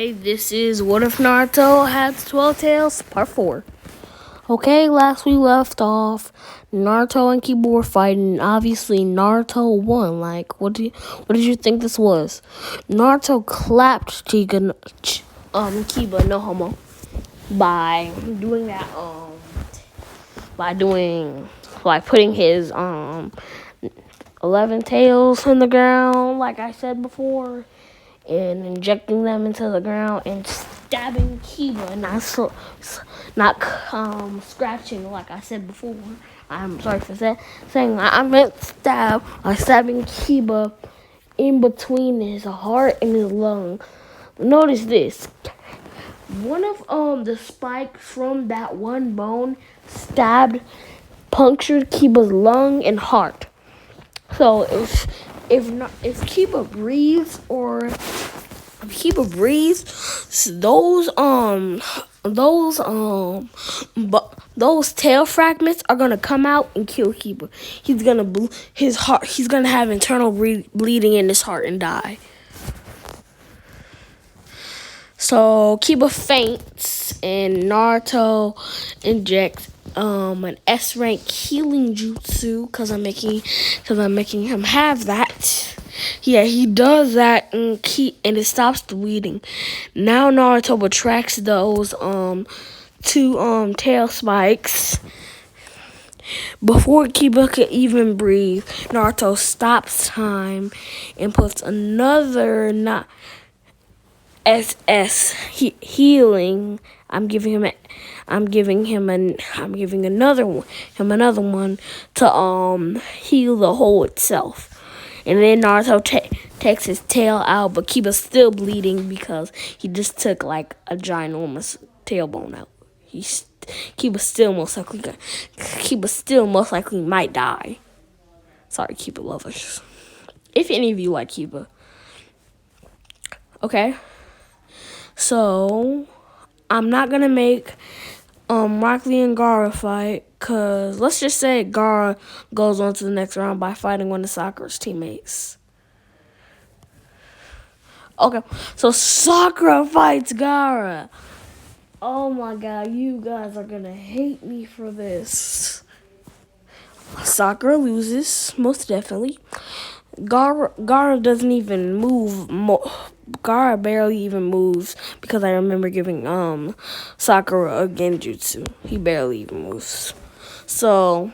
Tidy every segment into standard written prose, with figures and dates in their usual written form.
Okay, this is What If Naruto Had 12 Tails, Part 4. Okay, last we left off, Naruto and Kiba were fighting. Obviously, Naruto won. Like, what did you think this was? Naruto clapped Kiba, no homo, by doing that, by putting his, 11 tails in the ground, like I said before, and injecting them into the ground and stabbing Kiba, not scratching like I said before. I'm sorry for saying that. I meant stab, like stabbing Kiba in between his heart and his lung. Notice this. One of the spikes from that one bone punctured Kiba's lung and heart. So if Kiba breathes those tail fragments are gonna come out and kill Kiba. He's gonna have internal bleeding in his heart and die. So Kiba faints and Naruto injects an S rank healing jutsu because I'm making him have that. Yeah, he does that and it stops the bleeding. Now Naruto retracts those two tail spikes. Before Kiba could even breathe, Naruto stops time and puts another healing. I'm giving another one to heal the hole itself. And then Naruto takes his tail out, but Kiba's still bleeding because he just took like a ginormous tailbone out. Kiba still most likely might die. Sorry, Kiba lovers. If any of you like Kiba. Okay. So I'm not gonna make Rock Lee and Gaara fight, cause let's just say Gaara goes on to the next round by fighting one of Sakura's teammates. Okay, so Sakura fights Gaara. Oh my god, you guys are gonna hate me for this. Sakura loses, most definitely. Gaara doesn't even move. Gaara barely even moves because I remember giving Sakura a genjutsu. He barely even moves. So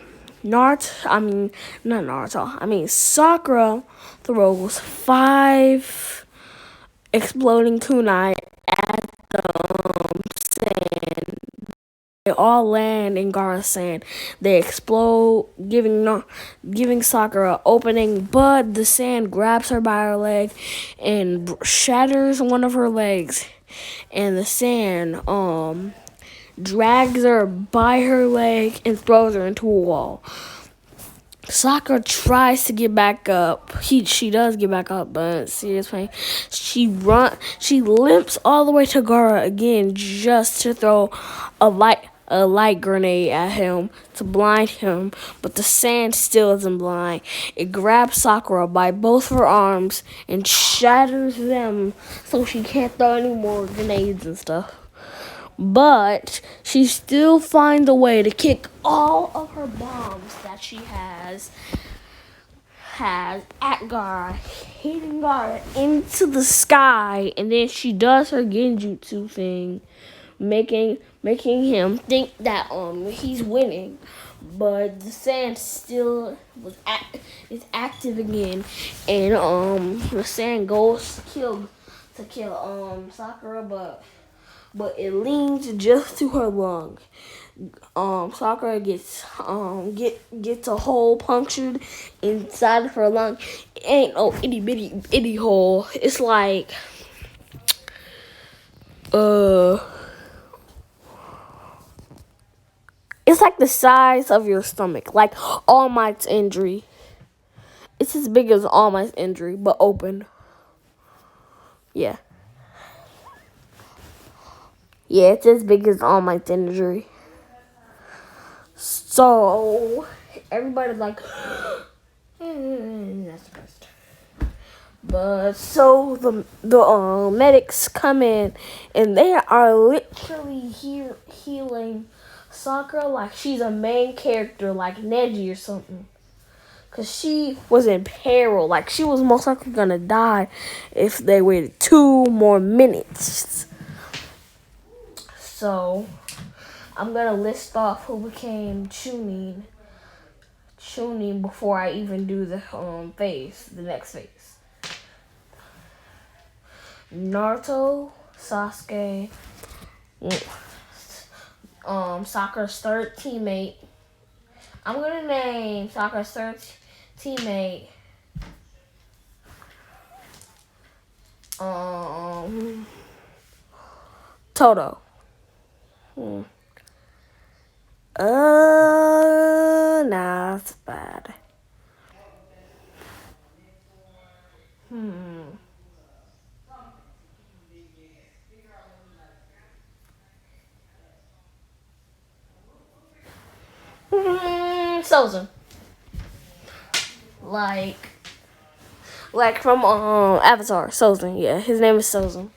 Sakura throws 5 exploding kunai at the sand. They all land in Gaara's sand. They explode, giving Sakura opening, but the sand grabs her by her leg and shatters one of her legs. And the sand drags her by her leg and throws her into a wall. Sakura tries to get back up. She does get back up, but serious pain. She limps all the way to Gaara again just to throw a light grenade at him to blind him, but the sand still isn't blind. It grabs Sakura by both her arms and shatters them so she can't throw any more grenades and stuff. But she still finds a way to kick all of her bombs that she has at Gaara, hitting Gaara into the sky, and then she does her genjutsu thing, making him think that he's winning, but the sand still is active again, and the sand goes to kill Sakura, but it leans just to her lung. Sakura gets a hole punctured inside of her lung. It ain't no itty bitty hole. It's like it's like the size of your stomach, like All Might's injury. It's as big as All Might's injury, but open. Yeah. Yeah, it's as big as All Might's injury. So everybody's like, that's the best. But so the medics come in and they are literally here healing Sakura like she's a main character like Neji or something. Cause she was in peril, like she was most likely gonna die if they waited 2 more minutes. So I'm gonna list off who became Chunin before I even do the next phase. Naruto, Sasuke, Sakura's third teammate. I'm gonna name Sakura's third teammate. Toto. Nah, that's bad. Sozin. Like from Avatar, Sozin. Yeah, his name is Sozin.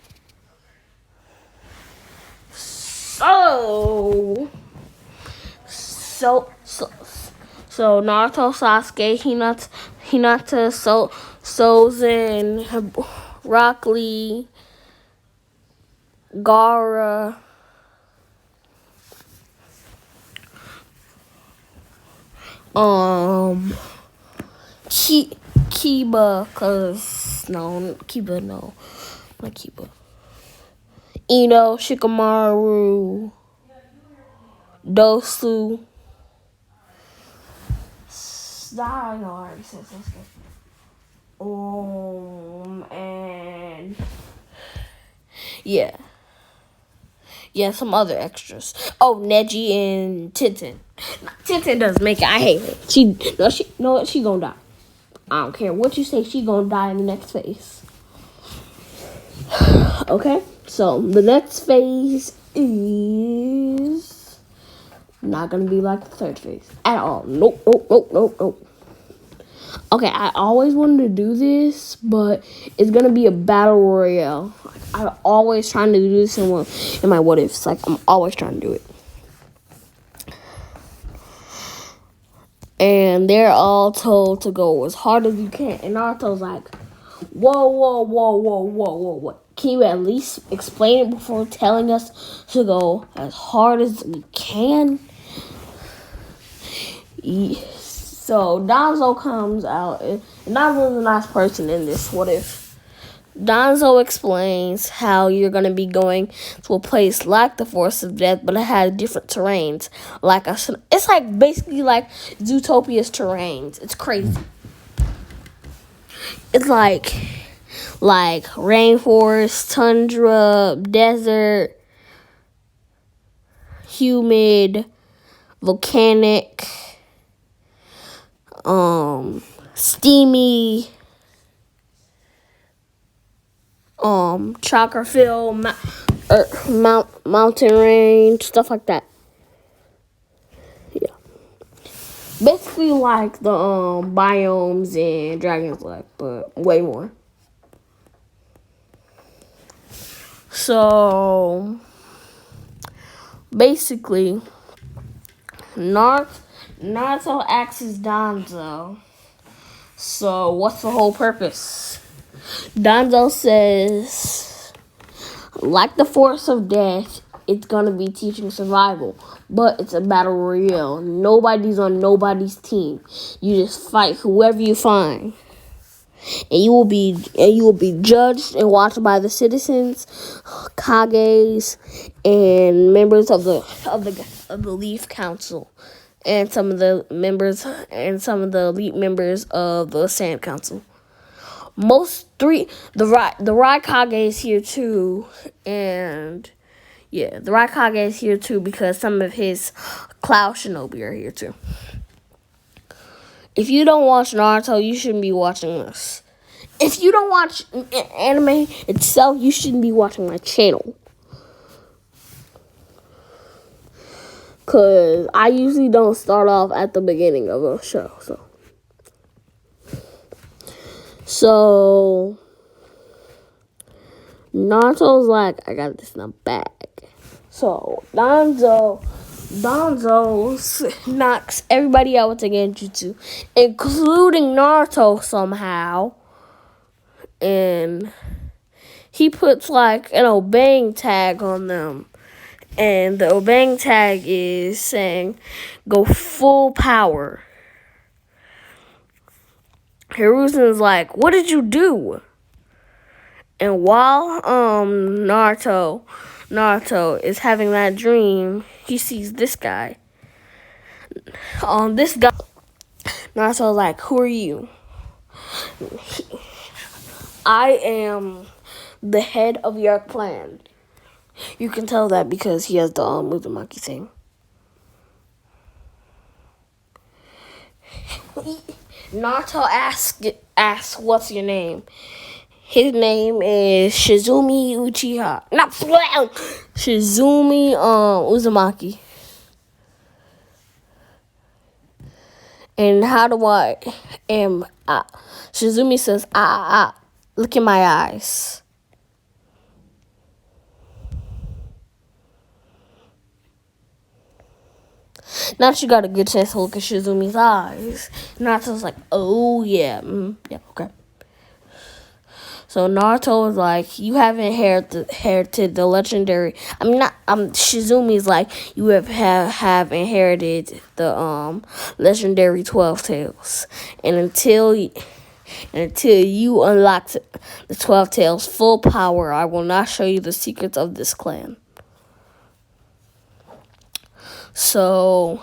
So Naruto, Sasuke, Hinata, Sozin, Rock Lee, Gaara, Kiba, no, not Kiba. Ino, Shikamaru, Dosu. I already said Sasuke. And yeah, some other extras. Oh, Neji and Tintin. Tintin doesn't make it. I hate her. She gonna die. I don't care what you say. She gonna die in the next phase. Okay, so the next phase is not gonna be like the third phase at all. Nope. Okay, I always wanted to do this, but it's gonna be a battle royale. I'm always trying to do this in my what ifs. Like I'm always trying to do it. And they're all told to go as hard as you can. And Naruto's like, whoa. Can you at least explain it before telling us to go as hard as we can? So Danzo comes out. And Danzo's a nice person in this what if. Danzo explains how you're going to be going to a place like the Forest of Death, but it has different terrains. It's like basically like Zootopia's terrains. It's crazy. It's like rainforest, tundra, desert, humid, volcanic, steamy, chakra-filled, mountain range, stuff like that. Yeah. Basically like the biomes in Dragon's Lair, but way more. So basically Naruto asks Danzo, so what's the whole purpose? Danzo says, like the Force of Death, it's going to be teaching survival, but it's a battle royale. Nobody's on nobody's team. You just fight whoever you find. And you will be judged and watched by the citizens, Kages, and members of the Leaf Council, and some of the elite members of the Sand Council. The Raikage is here too, and yeah, the Raikage is here too because some of his Cloud Shinobi are here too. If you don't watch Naruto, you shouldn't be watching this. If you don't watch anime itself, you shouldn't be watching my channel. Because I usually don't start off at the beginning of a show. So Naruto's like, I got this in a bag. So Danzo knocks everybody out with the genjutsu, including Naruto somehow. And he puts like an obeying tag on them. And the obeying tag is saying, go full power. Hiruzen's like, what did you do? And while Naruto is having that dream, he sees this guy. This guy, Naruto's like, who are you? I am the head of your clan. You can tell that because he has the Uzumaki thing. Naruto asks, what's your name? His name is Shizumi Uchiha. Not Shizumi Uzumaki. And how do I Shizumi says, look in my eyes. Now she got a good chance to look at Shizumi's eyes. Naruto's like, oh yeah, yeah, okay. So Naruto was like, you haven't inherited the legendary. Shizumi's like, you have inherited the legendary 12 tails, and until you unlock the 12 tails full power, I will not show you the secrets of this clan. So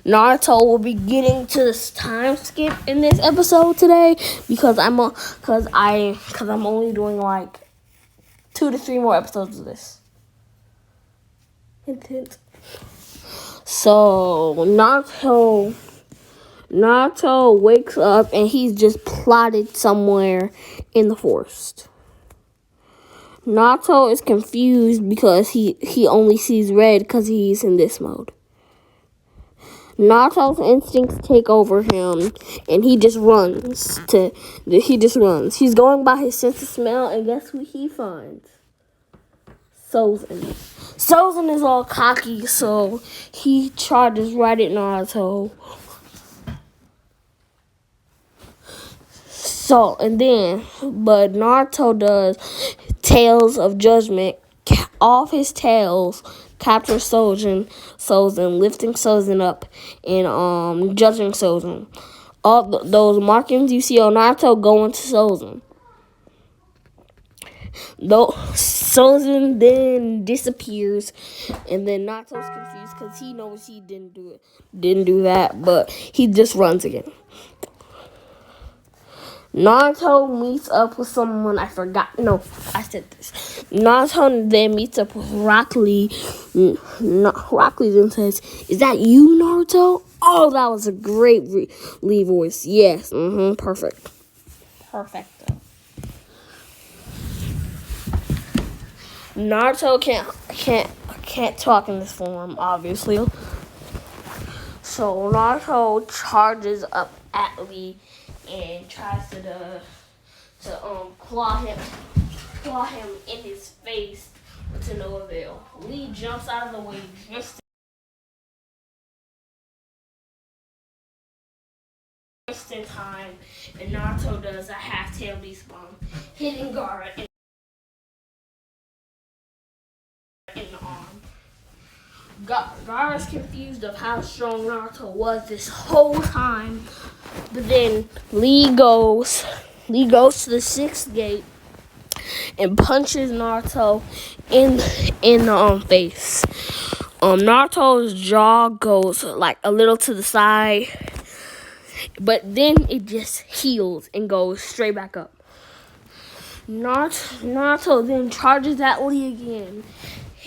Naruto will be getting to this time skip in this episode today because I'm only doing like 2 to 3 more episodes of this. Hint, hint. So Naruto wakes up and he's just plotted somewhere in the forest. Naruto is confused because he only sees red because he's in this mode. Naruto's instincts take over him, and he just runs. He's going by his sense of smell, and guess who he finds? Sozin. Sozin is all cocky, so he charges right at Naruto. But Naruto does Tails of Judgment. Off his tails, capture Sozin, lifting Sozin up, and judging Sozin. All those markings you see on Naruto go into Sozin. Sozin then disappears, and then Naruto's confused because he knows he didn't do that, but he just runs again. Naruto meets up with someone I forgot. No, I said this. Naruto then meets up with Rock Lee. Rock Lee then says, "Is that you, Naruto?" Oh, that was a great Lee voice. Yes, perfect. Perfecto. Naruto can't talk in this form, obviously. So Naruto charges up at Lee and tries to claw him in his face, but to no avail. Lee jumps out of the way just in time, and Naruto does a half-tail beast bomb, hitting Gaara in the arm. Gaara's confused of how strong Naruto was this whole time, but then Lee goes to the 6th gate and punches Naruto in the face. Naruto's jaw goes like a little to the side, but then it just heals and goes straight back up. Naruto then charges at Lee again,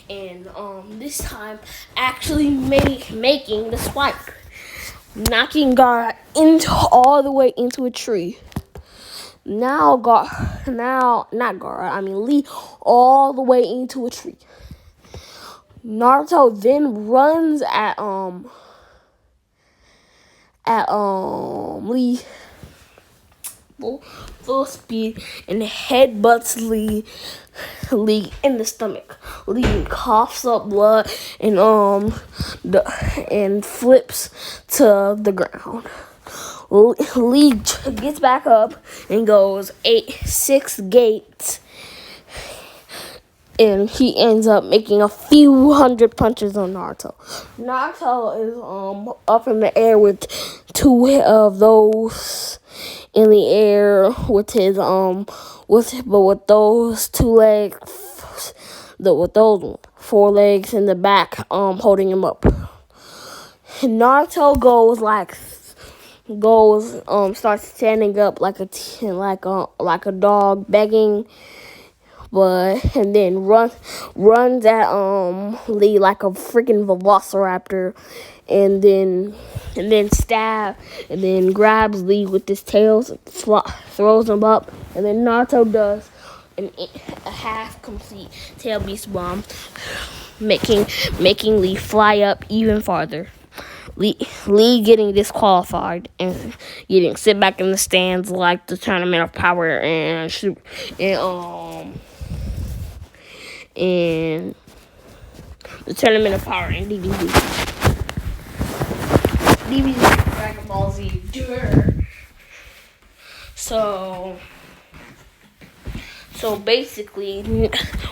and this time actually making the spike, knocking Gaara all the way into a tree. Lee all the way into a tree. Naruto then runs at Lee, full speed and headbutts Lee in the stomach. Lee coughs up blood and flips to the ground. Lee gets back up and goes 6 gates, and he ends up making a few hundred punches on Naruto. Naruto is up in the air with 2 of those in the air with his with those 2 legs, with those 4 legs in the back holding him up. Naruto starts standing up like a dog begging, and then runs at Lee like a freaking velociraptor, and then grabs Lee with his tail, throws him up, and then Naruto does a half complete tail beast bomb, making Lee fly up even farther. Lee getting disqualified and getting sit back in the stands like the Tournament of Power and the Tournament of Power and DVD Dragon Ball Z. So basically,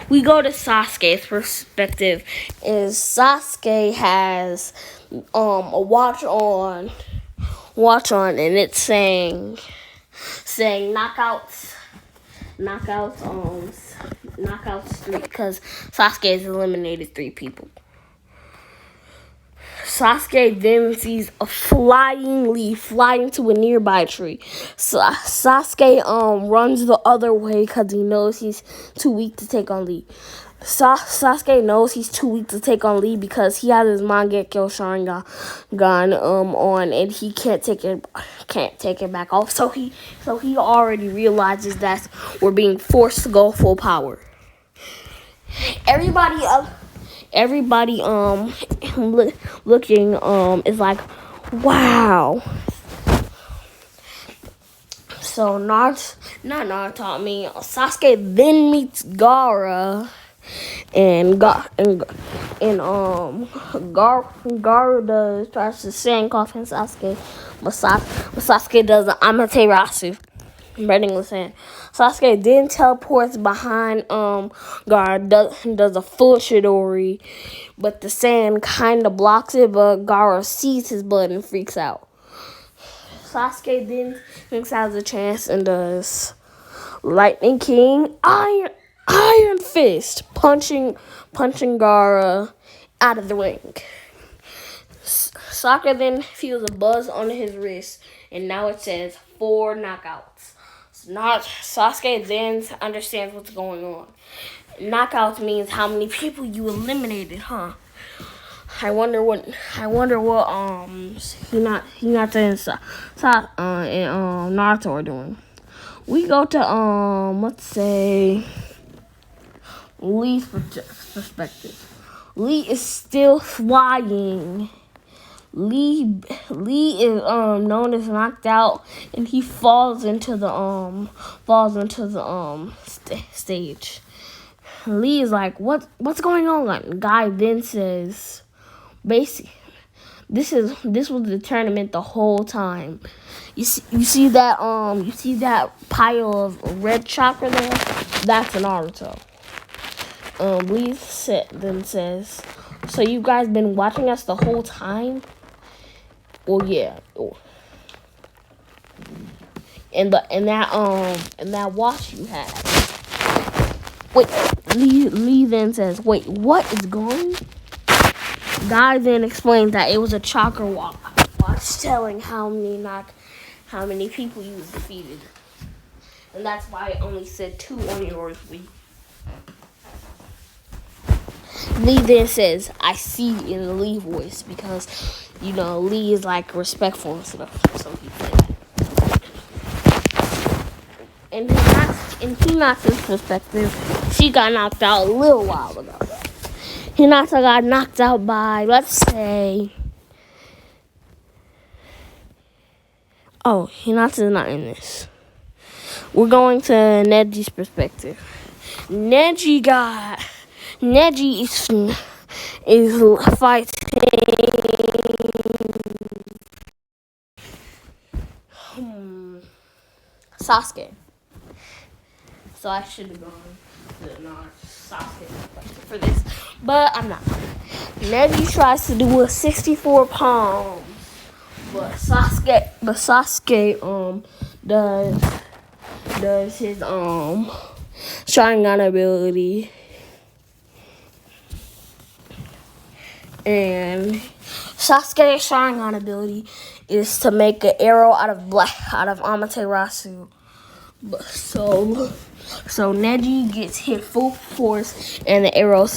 we go to Sasuke's perspective. Is Sasuke has a watch on, and it's saying knockouts 3, because Sasuke has eliminated 3 people. Sasuke then sees a flying Lee flying to a nearby tree. Sasuke runs the other way because he knows he's too weak to take on Lee. Sasuke knows he's too weak to take on Lee because he has his Mangekyo Sharingan on, and he can't take it back off. So he already realizes that we're being forced to go full power. Everybody looking is like, wow. So Sasuke then meets Gaara, and Gaara tries to sandcough in Sasuke, but Sasuke does the Amaterasu. Breading the sand. Sasuke then teleports behind Gaara, does a full Chidori, but the sand kind of blocks it, but Gaara sees his blood and freaks out. Sasuke then thinks has a chance and does Lightning King Iron Fist, punching Gaara out of the ring. Sasuke then feels a buzz on his wrist, and now it says 4 knockouts. Sasuke then understands what's going on. Knockouts means how many people you eliminated, huh? I wonder what Hinata and Naruto are doing. We go to let's say Lee's perspective. Lee is still flying. Lee is known as knocked out, and he falls into the stage. Lee is like, what's going on? Guy then says, basically, this was the tournament the whole time. You see that pile of red chakra there? That's Naruto. Lee then says, so you guys been watching us the whole time? Well, yeah. And that watch you had. Wait, Lee then says, wait, what is going? Guy then explains that it was a chakra watch telling how many people you defeated. And that's why it only said 2 on yours, Lee. Lee then says, I see in the Lee voice, because, Lee is like respectful and stuff, so he said that. And in Hinata's perspective, she got knocked out a little while ago. Hinata got knocked out by, let's say, Hinata's not in this. we're going to Neji's perspective. Neji is fighting Sasuke. So I should have gone to Sasuke for this, but I'm not. Neji tries to do a 64 palms, but Sasuke does his Sharingan ability, and Sasuke's Sharingan ability is to make an arrow out of Amaterasu. So Neji gets hit full force, and the arrow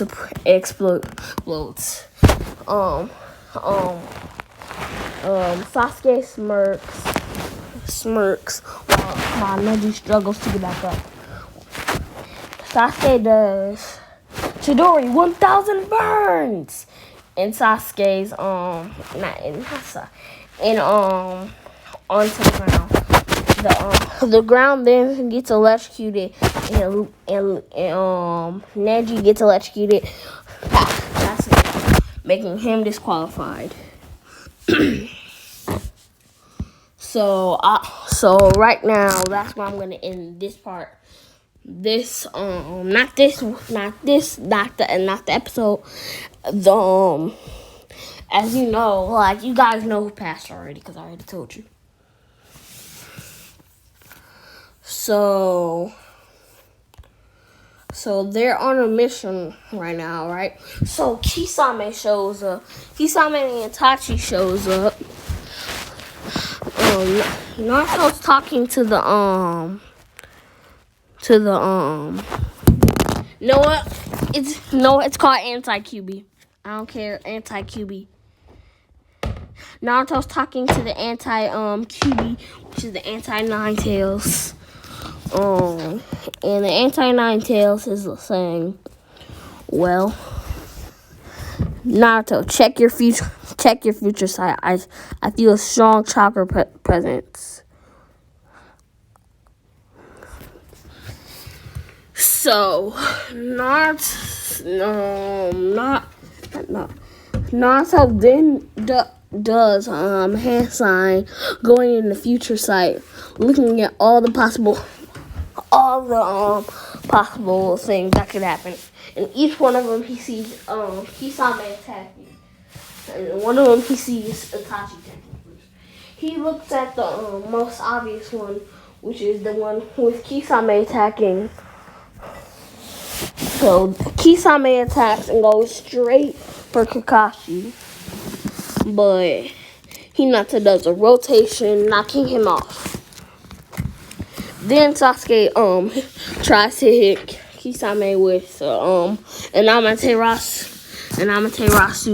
explodes. Sasuke smirks while Neji struggles to get back up. Sasuke does Chidori 1000 burns, and Sasuke's onto the ground. The ground then gets electrocuted, and Neji gets electrocuted, making him disqualified. So right now, that's where I'm gonna end this part. Not the episode. As you know, like you guys know who passed already, because I already told you. So they're on a mission right now, right? So Kisame shows up. Kisame and Itachi shows up. Naruto's talking to the it's called anti-QB. I don't care, anti-QB. Naruto's talking to the anti-QB, which is the anti-Nine-Tails. And the anti-Nine-Tails is saying, well, Naruto, check your future sight. I feel a strong chakra presence. So Naruto then does hand sign, going in the future sight, looking at all the possible things that could happen. And each one of them he sees Kisame attacking. And one of them he sees Itachi attacking first. He looks at the most obvious one, which is the one with Kisame attacking. So Kisame attacks and goes straight for Kakashi. But Hinata does a rotation, knocking him off. Then Sasuke tries to hit Kisame with an Amaterasu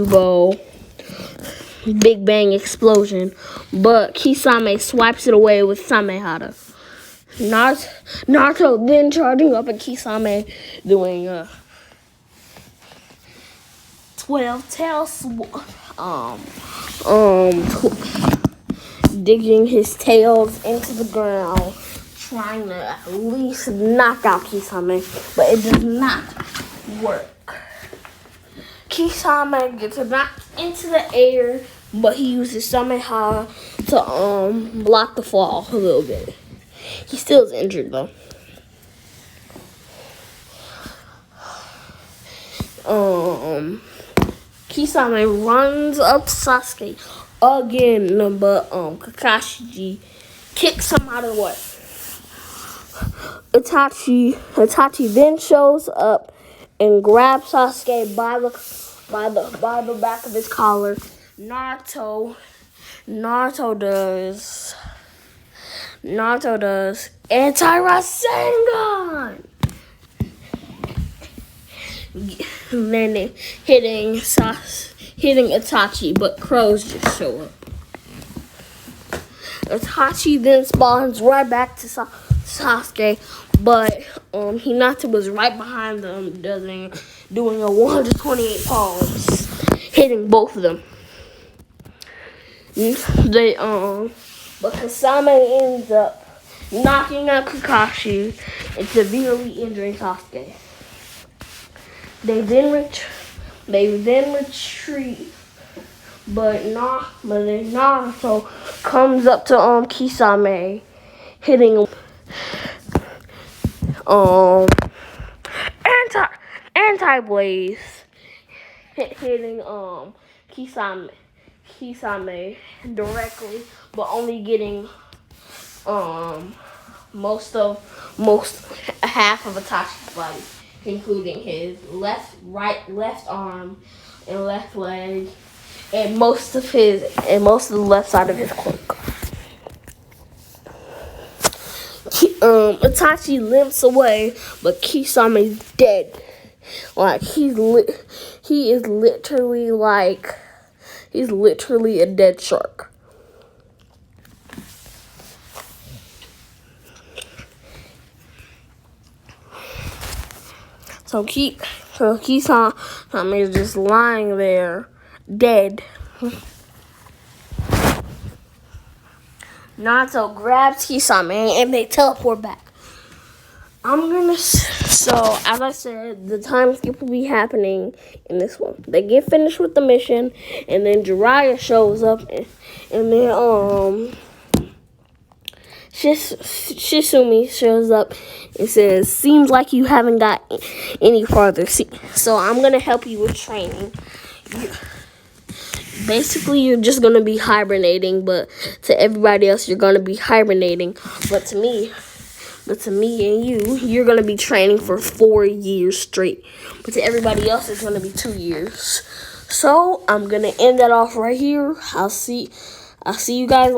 bow, Big Bang explosion, but Kisame swipes it away with Samehada. Naruto then charging up at Kisame, doing 12 tails, digging his tails into the ground, trying to at least knock out Kisame, but it does not work. Kisame gets knocked into the air, but he uses Samehada to block the fall a little bit. He still is injured though. Kisame runs up Sasuke again, but Kakashi kicks him out of the way. Itachi then shows up and grabs Sasuke by the back of his collar. Naruto does anti-Rasengan, then hitting Itachi, but crows just show up. Itachi then spawns right back to Sasuke, but Hinata was right behind them, doing a 128 palms, hitting both of them. But Kasame ends up knocking out Kakashi and severely injuring Sasuke. They then retreat, but then Naruto comes up to Kisame, hitting anti blaze, hitting Kisame directly, but only getting most half of Itachi's body, including his left arm and left leg, and most of the left side of his cloak. Itachi limps away, but Kisame's dead. Like he's literally a dead shark. So Kisame is just lying there, dead. Naruto grabs Kisame and they teleport back. So as I said, the time skip will be happening in this one. They get finished with the mission, and then Jiraiya shows up, and then Shizumi shows up and says, "Seems like you haven't got any farther. So I'm gonna help you with training. Basically, you're just gonna be hibernating, but to everybody else, you're gonna be hibernating. But to me and you're gonna be training for 4 years straight. But to everybody else, it's gonna be 2 years. So I'm gonna end that off right here. I'll see you guys."